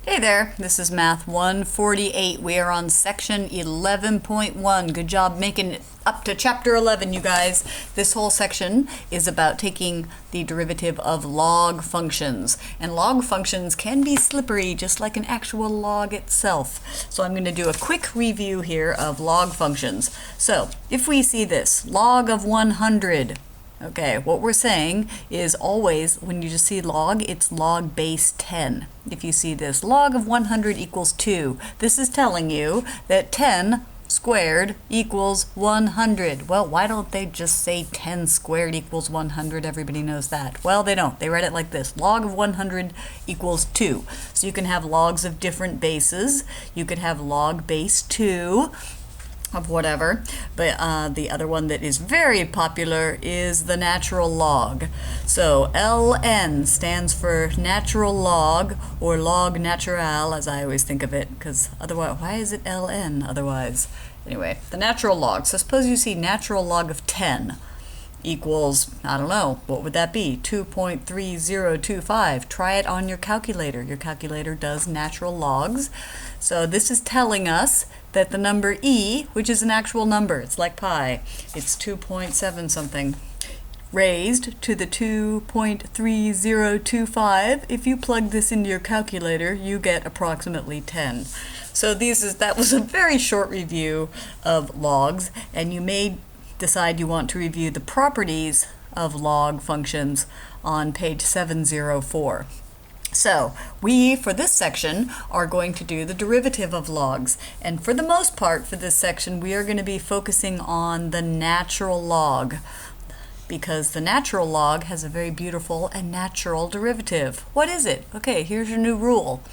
Hey there, this is Math 148. We are on section 11.1. Good job making it up to chapter 11, you guys. This whole section is about taking the derivative of log functions. And log functions can be slippery, just like an actual log itself. So I'm going to do a quick review here of log functions. So if we see this, log of 100. Okay, what we're saying is always, when you just see log, it's log base 10. If you see this, log of 100 equals 2. This is telling you that 10 squared equals 100. Well, why don't they just say 10 squared equals 100? Everybody knows that. Well, they don't. They write it like this. Log of 100 equals 2. So you can have logs of different bases. You could have log base 2. Of whatever, but the other one that is very popular is the natural log. So ln stands for natural log, or log natural, as I always think of it, because otherwise, why is it ln otherwise? Anyway, the natural log. So suppose you see natural log of 10 equals, I don't know, what would that be? 2.3025. Try it on your calculator. Your calculator does natural logs. So this is telling us that the number e, which is an actual number, it's like pi, it's 2.7 something, raised to the 2.3025. If you plug this into your calculator, you get approximately 10. So that was a very short review of logs, and you may decide you want to review the properties of log functions on page 704. So we, for this section, are going to do the derivative of logs. And for the most part, for this section, we are going to be focusing on the natural log, because the natural log has a very beautiful and natural derivative. What is it? Okay, here's your new rule.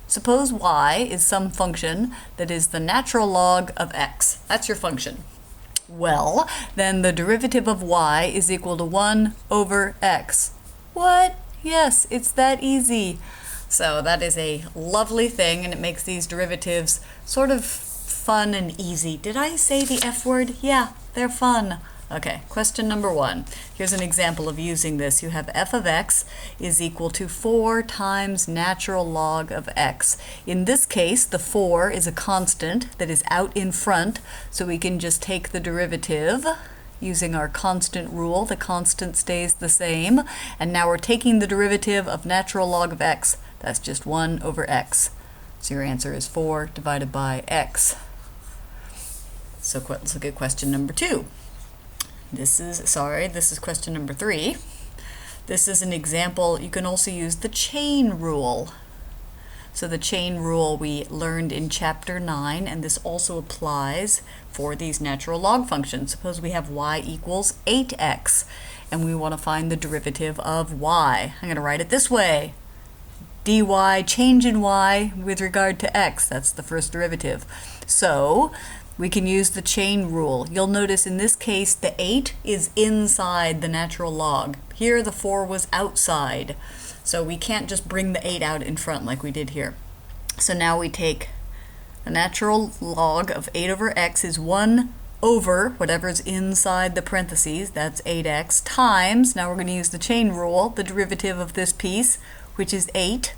Suppose y is some function that is the natural log of x. That's your function. Well, then the derivative of y is equal to 1 over x. What? Yes, it's that easy. So that is a lovely thing, and it makes these derivatives sort of fun and easy. Did I say the F word? Yeah, they're fun. Okay, question number 1. Here's an example of using this. You have f of x is equal to 4 times natural log of x. In this case, the 4 is a constant that is out in front, so we can just take the derivative. Using our constant rule, the constant stays the same. And now we're taking the derivative of natural log of x. That's just 1 over x. So your answer is 4 divided by x. So let's look at question number 2. This is question number 3. This is an example. You can also use the chain rule. So the chain rule we learned in chapter 9, and this also applies for these natural log functions. Suppose we have y equals 8x, and we want to find the derivative of y. I'm going to write it this way. dy, change in y with regard to x. That's the first derivative. So we can use the chain rule. You'll notice in this case the 8 is inside the natural log. Here the 4 was outside. So we can't just bring the 8 out in front like we did here. So now we take the natural log of 8 over x is 1 over whatever's inside the parentheses, that's 8x, times, now we're going to use the chain rule, the derivative of this piece, which is 8.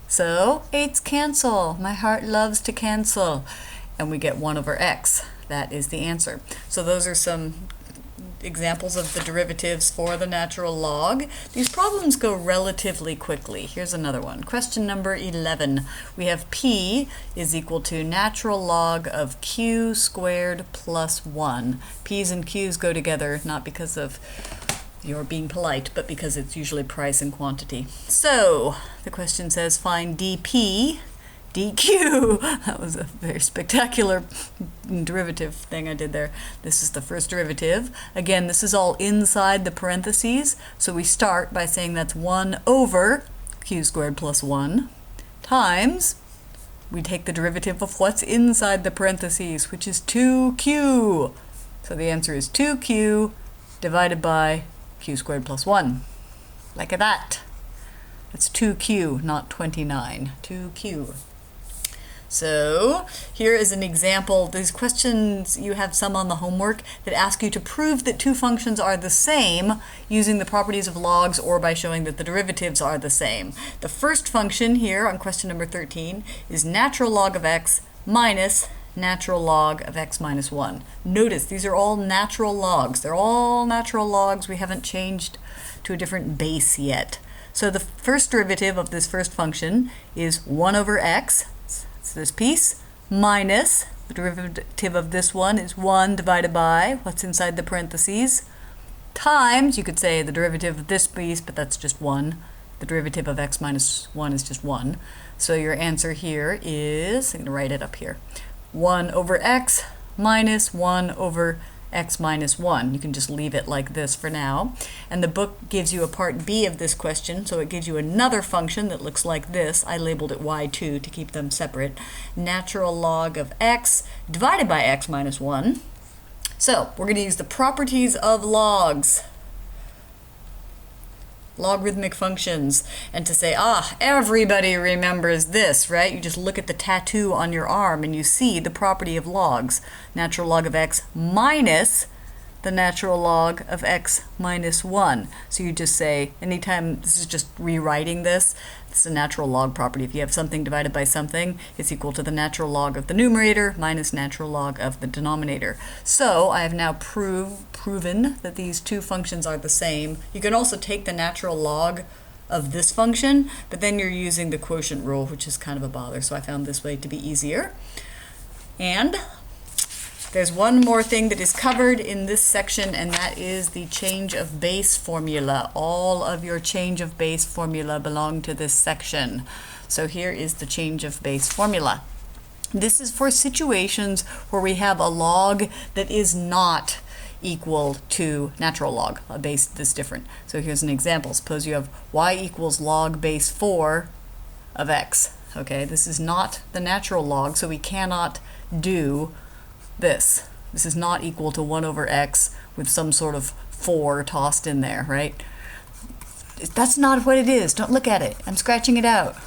So 8's cancel. My heart loves to cancel. And we get 1 over x. That is the answer. So those are some examples of the derivatives for the natural log. These problems go relatively quickly. Here's another one. Question number 11. We have p is equal to natural log of q squared plus 1. P's and q's go together, not because of you're being polite, but because it's usually price and quantity. So the question says find dp dq. That was a very spectacular derivative thing I did there. This is the first derivative. Again, this is all inside the parentheses, so we start by saying that's 1 over q squared plus 1 times, we take the derivative of what's inside the parentheses, which is 2q. So the answer is 2q divided by q squared plus 1. Like that. That's 2q, not 29. 2q. So here is an example. These questions, you have some on the homework that ask you to prove that two functions are the same using the properties of logs or by showing that the derivatives are the same. The first function here on question number 13 is natural log of x minus natural log of x minus 1. Notice these are all natural logs. They're all natural logs. We haven't changed to a different base yet. So the first derivative of this first function is 1 over x, it's this piece, minus the derivative of this one is 1 divided by what's inside the parentheses, times, you could say the derivative of this piece, but that's just 1. The derivative of x minus 1 is just 1. So your answer here is, I'm going to write it up here, 1 over x minus 1 over x minus 1. You can just leave it like this for now. And the book gives you a part B of this question, so it gives you another function that looks like this. I labeled it y2 to keep them separate. Natural log of x divided by x minus 1. So we're going to use the properties of logs, logarithmic functions, and to say, everybody remembers this, right? You just look at the tattoo on your arm and you see the property of logs. Natural log of x minus the natural log of x minus 1. So you just say, anytime, this is just rewriting this, it's a natural log property. If you have something divided by something, it's equal to the natural log of the numerator minus natural log of the denominator. So I have now proven that these two functions are the same. You can also take the natural log of this function, but then you're using the quotient rule, which is kind of a bother. So I found this way to be easier. And there's one more thing that is covered in this section, and that is the change of base formula. All of your change of base formula belong to this section. So here is the change of base formula. This is for situations where we have a log that is not equal to natural log, a base that's different. So here's an example. Suppose you have y equals log base 4 of x. Okay, this is not the natural log, so we cannot do this. This is not equal to 1 over x with some sort of 4 tossed in there, right? That's not what it is. Don't look at it. I'm scratching it out.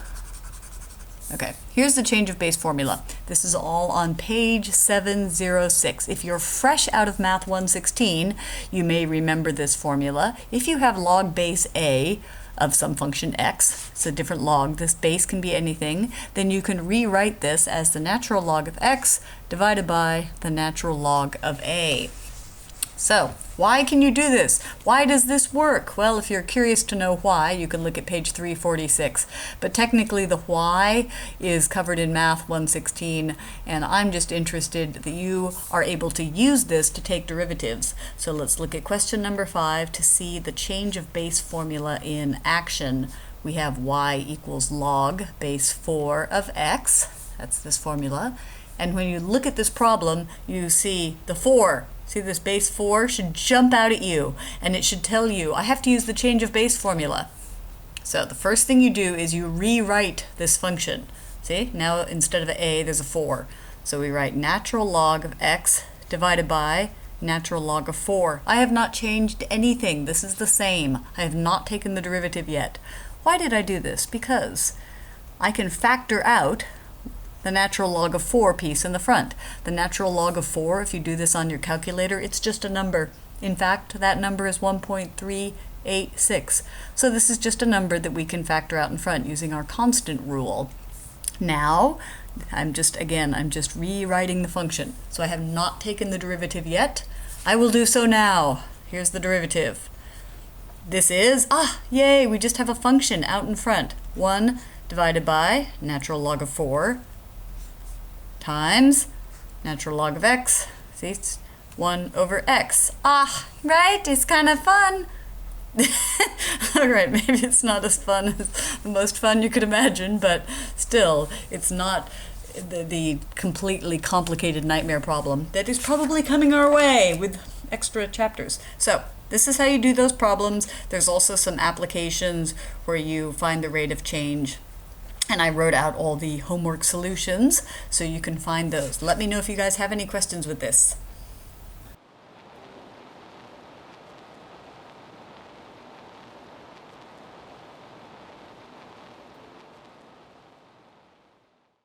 Okay, here's the change of base formula. This is all on page 706. If you're fresh out of Math 116, you may remember this formula. If you have log base a of some function x, it's a different log, this base can be anything, then you can rewrite this as the natural log of x divided by the natural log of a. So, why can you do this? Why does this work? Well, if you're curious to know why, you can look at page 346. But technically the why is covered in Math 116, and I'm just interested that you are able to use this to take derivatives. So let's look at question number 5 to see the change of base formula in action. We have y equals log base 4 of x. That's this formula. And when you look at this problem, you see the 4. See, this base 4 should jump out at you, and it should tell you, I have to use the change of base formula. So the first thing you do is you rewrite this function. See, now instead of a, there's a 4. So we write natural log of x divided by natural log of 4. I have not changed anything. This is the same. I have not taken the derivative yet. Why did I do this? Because I can factor out the natural log of 4 piece in the front. The natural log of 4, if you do this on your calculator, it's just a number. In fact, that number is 1.386. So this is just a number that we can factor out in front using our constant rule. Now, I'm just rewriting the function. So I have not taken the derivative yet. I will do so now. Here's the derivative. This is, yay, we just have a function out in front. 1 divided by natural log of 4 times natural log of x. See, it's 1 over x. Right? It's kind of fun. All right, maybe it's not as fun as the most fun you could imagine, but still, it's not the completely complicated nightmare problem that is probably coming our way with extra chapters. So this is how you do those problems. There's also some applications where you find the rate of change. And I wrote out all the homework solutions, so you can find those. Let me know if you guys have any questions with this.